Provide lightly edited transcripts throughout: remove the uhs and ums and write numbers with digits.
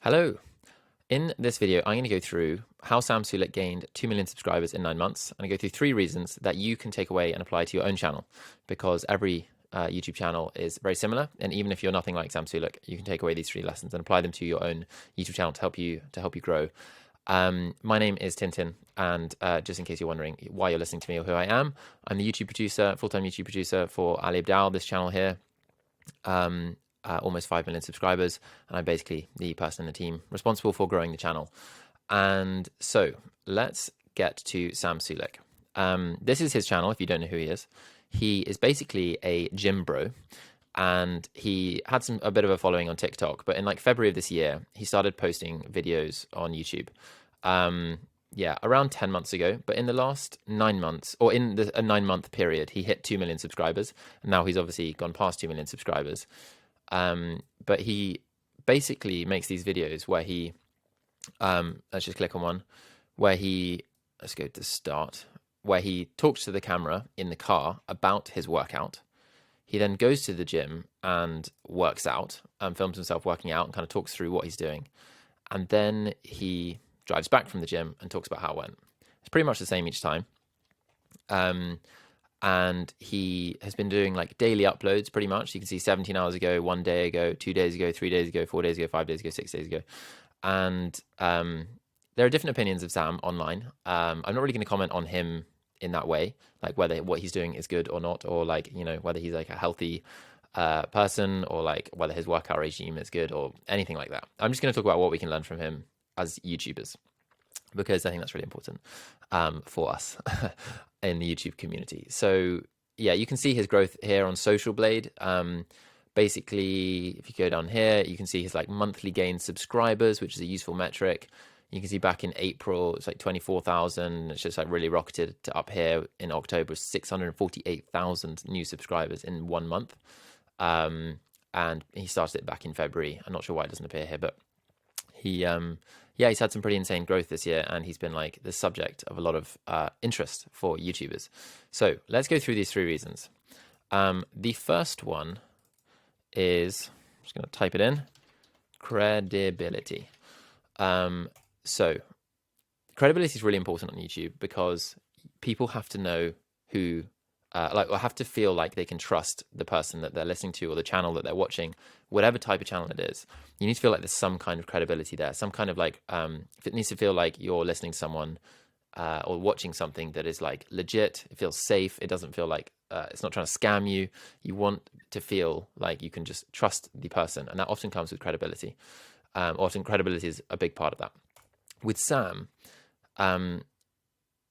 Hello. In this video, I'm going to go through how Sam Sulek gained 2 million subscribers in 9 months. And I go through 3 reasons that you can take away and apply to your own channel, because every YouTube channel is very similar. And even if you're nothing like Sam Sulek, you can take away these 3 lessons and apply them to your own YouTube channel to help you grow. My name is Tintin, and just in case you're wondering why you're listening to me or who I am, I'm the YouTube producer, full-time YouTube producer for Ali Abdal, this channel here. Almost 5 million subscribers, and I'm basically the person in the team responsible for growing the channel. And so let's get to Sam Sulek. This is his channel, if you don't know who he is. He is basically a gym bro, and he had a bit of a following on TikTok, but in like February of this year, he started posting videos on YouTube. Around 10 months ago, but in the last 9 months, or in a 9-month period, he hit 2 million subscribers. And now he's obviously gone past 2 million subscribers. But he basically makes these videos where he, let's just click on one, let's go to start, where he talks to the camera in the car about his workout. He then goes to the gym and works out, and films himself working out and kind of talks through what he's doing. And then he drives back from the gym and talks about how it went. It's pretty much the same each time. And he has been doing like daily uploads pretty much. You can see 17 hours ago, 1 day ago, 2 days ago, 3 days ago, 4 days ago, 5 days ago, 6 days ago. And there are different opinions of Sam online. I'm not really going to comment on him in that way, like whether what he's doing is good or not, or like, you know, whether he's like a healthy person, or like whether his workout regime is good or anything like that. I'm just going to talk about what we can learn from him as YouTubers, because I think that's really important for us in the YouTube community. So yeah, you can see his growth here on Social Blade. Basically, if you go down here, you can see his like monthly gained subscribers, which is a useful metric. You can see back in April, it's like 24,000. It's just like really rocketed to up here in October, 648,000 new subscribers in 1 month. And he started it back in February. I'm not sure why it doesn't appear here, but he's had some pretty insane growth this year, and he's been like the subject of a lot of interest for YouTubers. So let's go through these 3 reasons. The first one is, I'm just going to type it in, credibility. So credibility is really important on YouTube, because people have to know who, or have to feel like they can trust the person that they're listening to or the channel that they're watching, whatever type of channel it is. You need to feel like there's some kind of credibility there, some kind of like, if it needs to feel like you're listening to someone or watching something that is like legit, it feels safe, it doesn't feel like it's not trying to scam you. You want to feel like you can just trust the person, and that often comes with credibility. Often credibility is a big part of that. With Sam,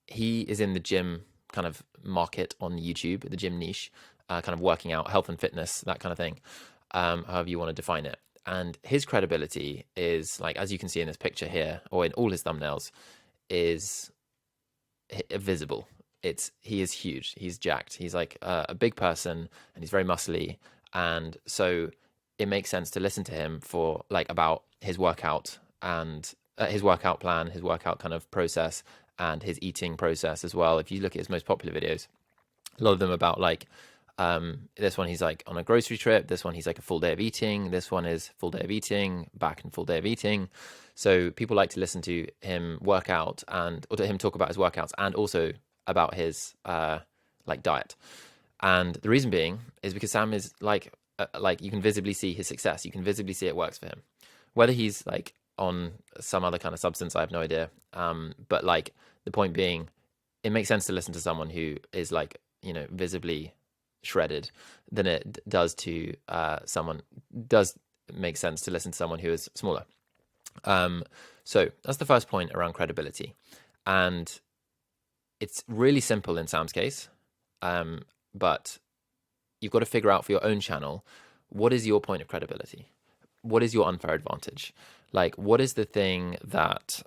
he is in the gym kind of market on YouTube, the gym niche, kind of working out, health and fitness, that kind of thing, however you want to define it. And his credibility is, like, as you can see in this picture here, or in all his thumbnails, is visible. He is huge. He's jacked. He's like a big person, and he's very muscly. And so it makes sense to listen to him for like about his workout and his workout plan, his workout kind of process, and his eating process as well. If you look at his most popular videos, a lot of them about like, this one he's like on a grocery trip, this one he's like a full day of eating, this one is full day of eating, back and full day of eating. So people like to listen to him work out, or to him talk about his workouts, and also about his like diet. And the reason being is because Sam is like you can visibly see his success. You can visibly see it works for him. Whether he's like on some other kind of substance, I have no idea. But like the point being, it makes sense to listen to someone who is like, you know, visibly shredded than it does to does make sense to listen to someone who is smaller. So that's the first point around credibility. And it's really simple in Sam's case. But you've got to figure out for your own channel, what is your point of credibility? What is your unfair advantage? Like, what is the thing that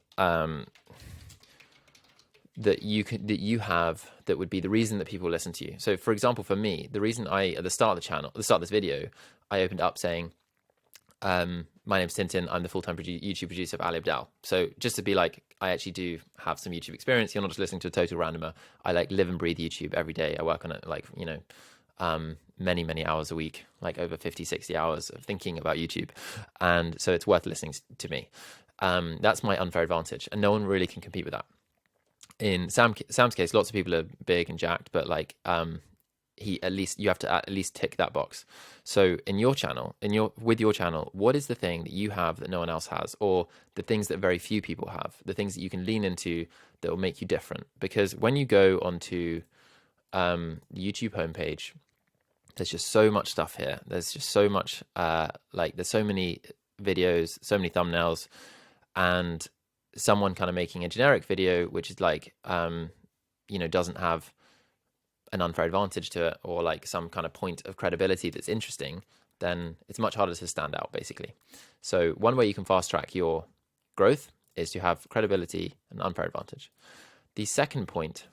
that you have that would be the reason that people listen to you? So, for example, for me, the reason at the start of this video, I opened up saying, my name's Tintin, I'm the full-time YouTube producer of Ali Abdal. So just to be like, I actually do have some YouTube experience. You're not just listening to a total randomer. I like live and breathe YouTube every day. I work on it, like, you know, many, many hours a week, like over 50, 60 hours of thinking about YouTube. And so it's worth listening to me. That's my unfair advantage. And no one really can compete with that. In Sam's case, lots of people are big and jacked, but like you have to at least tick that box. So in your channel, with your channel, what is the thing that you have that no one else has, or the things that very few people have, the things that you can lean into that will make you different? Because when you go onto the YouTube homepage, there's just so much stuff here. There's just so much there's so many videos, so many thumbnails, and someone kind of making a generic video which is like doesn't have an unfair advantage to it, or like some kind of point of credibility that's interesting, then it's much harder to stand out, basically. So one way you can fast track your growth is to have credibility and unfair advantage. The second point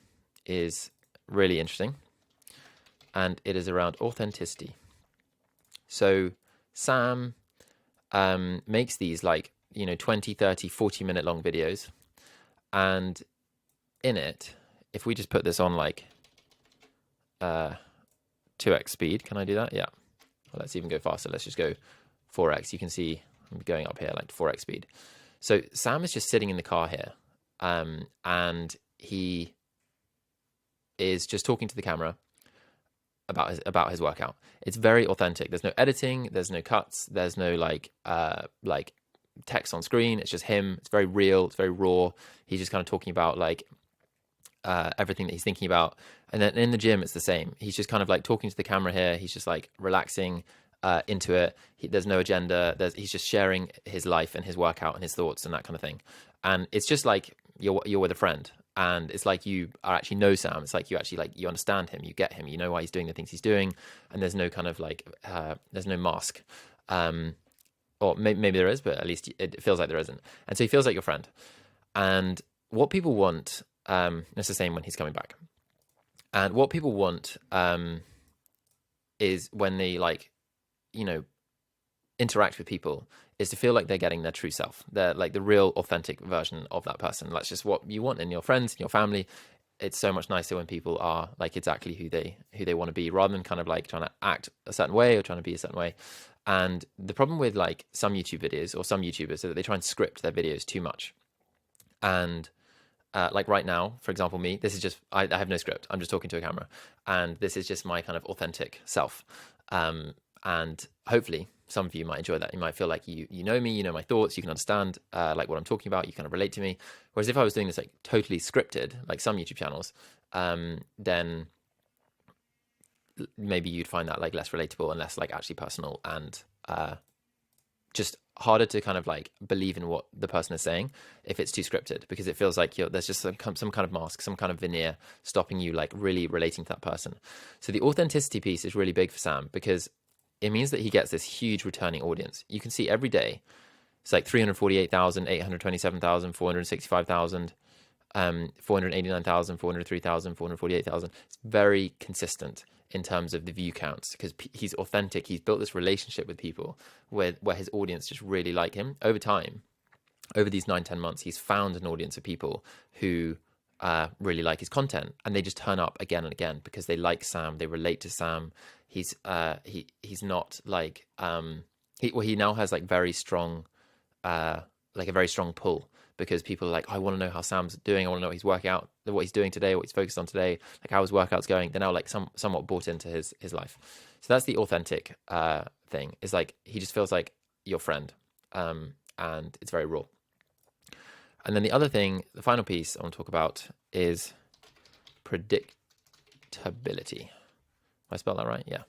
is really interesting, and it is around authenticity. So Sam makes these 20, 30, 40-minute long videos, and in it, if we just put this on 2x speed, can I do that? Yeah. Well, let's even go faster. Let's just go 4x. You can see I'm going up here like 4x speed. So Sam is just sitting in the car here, and he is just talking to the camera about his workout. It's very authentic. There's no editing. There's no cuts. There's no like text on screen. It's just him. It's very real. It's very raw. He's just kind of talking about everything that he's thinking about. And then in the gym, it's the same. He's just kind of like talking to the camera here. He's just like relaxing into it. There's no agenda. He's just sharing his life and his workout and his thoughts and that kind of thing. And it's just like you're with a friend. And it's like you actually know Sam. It's like you actually you understand him. You get him. You know why he's doing the things he's doing. And there's no kind of there's no mask. Or maybe there is, but at least it feels like there isn't. And so he feels like your friend. And what people want, it's the same when he's coming back. And what people want is when they interact with people, is to feel like they're getting their true self. They're like the real authentic version of that person. That's just what you want in your friends, in your family. It's so much nicer when people are like exactly who they want to be, rather than kind of like trying to act a certain way or trying to be a certain way. And the problem with like some YouTube videos or some YouTubers is that they try and script their videos too much. And like right now, for example, me, this is just, I have no script. I'm just talking to a camera, and this is just my kind of authentic self. And hopefully some of you might enjoy that. You might feel like you know me, you know my thoughts, you can understand like what I'm talking about, you kind of relate to me. Whereas if I was doing this like totally scripted, like some YouTube channels, then maybe you'd find that like less relatable and less like actually personal, and just harder to kind of like believe in what the person is saying if it's too scripted, because it feels like there's just some kind of mask, some kind of veneer stopping you like really relating to that person. So the authenticity piece is really big for Sam, because it means that he gets this huge returning audience. You can see every day it's like 348,000, 827,000, 465,000, 489,000, 403,000, 448,000. It's very consistent in terms of the view counts, because he's authentic. He's built this relationship with people where his audience just really like him. Over time, over these 9-10 months, he's found an audience of people who really like his content, and they just turn up again and again because they like Sam, they relate to Sam. He's not like he now has like very strong like a very strong pull, because people are like, I want to know how Sam's doing. I want to know what he's working out, what he's doing today, what he's focused on today, like how his workout's going. They're now like somewhat bought into his life. So that's the authentic thing. Is like he just feels like your friend, and it's very raw. And then the other thing, the final piece I want to talk about is predictability. I spelled that right? Yeah.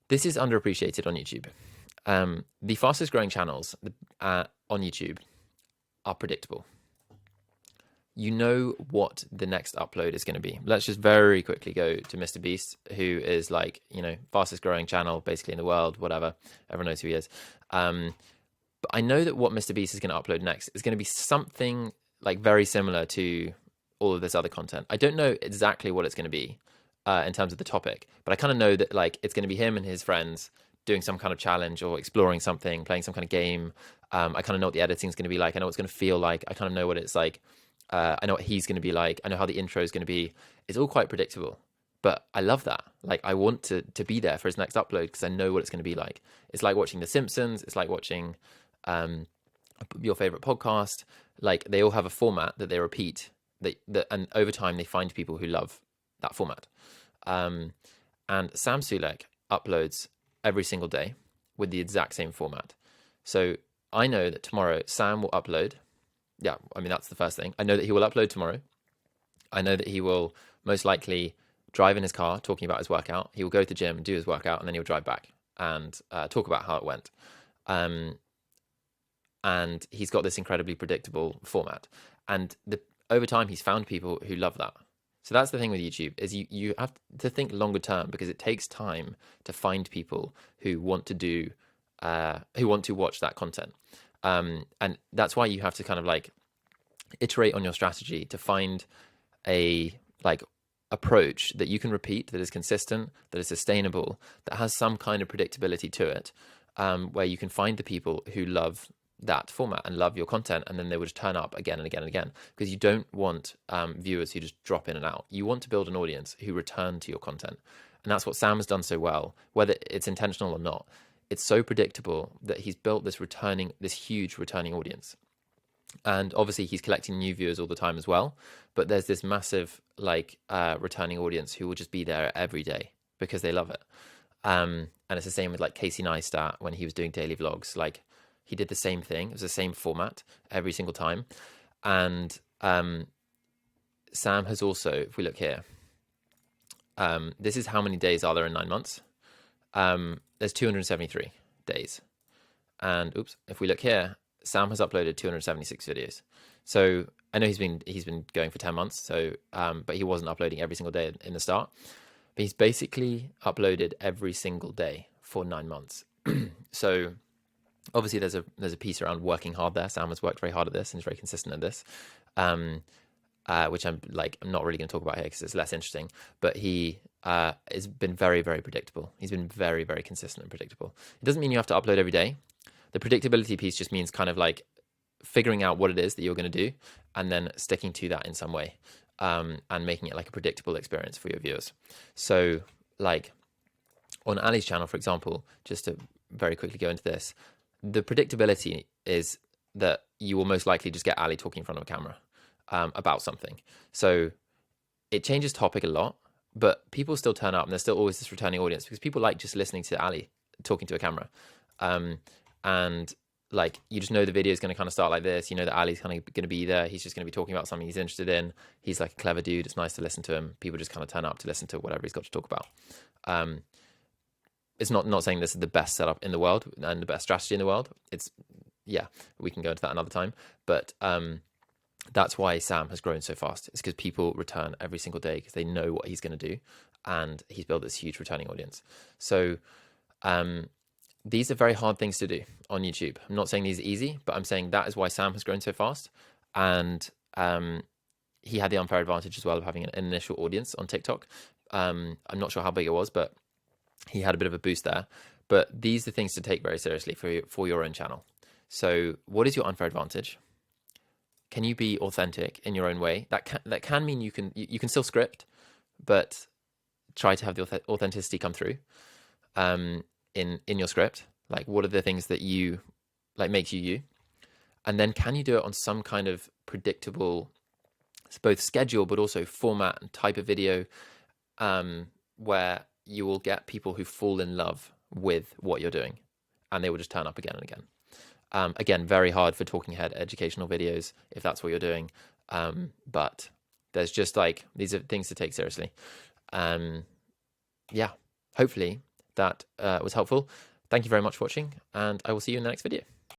This is underappreciated on YouTube. The fastest growing channels on YouTube are predictable. You know what the next upload is going to be. Let's just very quickly go to Mr. Beast, who is like, fastest growing channel basically in the world, whatever. Everyone knows who he is. But I know that what Mr. Beast is going to upload next is going to be something like very similar to all of this other content. I don't know exactly what it's going to be in terms of the topic, but I kind of know that like it's going to be him and his friends doing some kind of challenge or exploring something, playing some kind of game. I kind of know what the editing is going to be like. I know what it's going to feel like. I kind of know what it's like. I know what he's going to be like. I know how the intro is going to be. It's all quite predictable. But I love that. Like, I want to be there for his next upload because I know what it's going to be like. It's like watching The Simpsons. It's like watching your favorite podcast. Like, they all have a format that they repeat. And over time they find people who love that format. And Sam Sulek uploads every single day with the exact same format. So I know that tomorrow Sam will upload. Yeah, I mean, that's the first thing. I know that he will upload tomorrow. I know that he will most likely drive in his car talking about his workout. He will go to the gym, do his workout, and then he'll drive back and talk about how it went. And he's got this incredibly predictable format. And over time, he's found people who love that. So that's the thing with YouTube, is you have to think longer term, because it takes time to find people who want to watch that content. And that's why you have to kind of like iterate on your strategy to find a like approach that you can repeat, that is consistent, that is sustainable, that has some kind of predictability to it, where you can find the people who love that format and love your content, and then they will just turn up again and again and again, because you don't want viewers who just drop in and out. You want to build an audience who return to your content, and that's what Sam has done so well, whether it's intentional or not. It's so predictable that he's built this huge returning audience. And obviously he's collecting new viewers all the time as well, but there's this massive returning audience who will just be there every day because they love it. And it's the same with like Casey Neistat when he was doing daily vlogs. Like, he did the same thing. It was the same format every single time. And Sam has also, if we look here, this is how many days are there in 9 months. There's 273 days. And if we look here, Sam has uploaded 276 videos. So I know he's been going for 10 months. So, but he wasn't uploading every single day in the start. But he's basically uploaded every single day for 9 months. So obviously there's a piece around working hard there. Sam has worked very hard at this and is very consistent at this, which I'm not really going to talk about here because it's less interesting. But he has been very, very predictable. He's been very, very consistent and predictable. It doesn't mean you have to upload every day. The predictability piece just means kind of like figuring out what it is that you're going to do and then sticking to that in some way, and making it like a predictable experience for your viewers. So like on Ali's channel, for example, just to very quickly go into this, the predictability is that you will most likely just get Ali talking in front of a camera about something. So it changes topic a lot, but people still turn up, and there's still always this returning audience because people like just listening to Ali talking to a camera. And like, you just know the video is going to kind of start like this. You know that Ali's kind of going to be there. He's just going to be talking about something he's interested in. He's like a clever dude. It's nice to listen to him. People just kind of turn up to listen to whatever he's got to talk about. It's not saying this is the best setup in the world and the best strategy in the world. Yeah, we can go into that another time. But that's why Sam has grown so fast. It's because people return every single day because they know what he's going to do, and he's built this huge returning audience. So these are very hard things to do on YouTube. I'm not saying these are easy, but I'm saying that is why Sam has grown so fast. And he had the unfair advantage as well of having an initial audience on TikTok. I'm not sure how big it was, but he had a bit of a boost there. But these are things to take very seriously for your own channel. So what is your unfair advantage? Can you be authentic in your own way? That can mean you can still script, but try to have the authenticity come through in your script. Like, what are the things that you like makes you? And then can you do it on some kind of predictable, both schedule but also format and type of video, where you will get people who fall in love with what you're doing, and they will just turn up again and again. Again, very hard for talking head educational videos if that's what you're doing. But there's just like, these are things to take seriously. Yeah, hopefully that was helpful. Thank you very much for watching, and I will see you in the next video.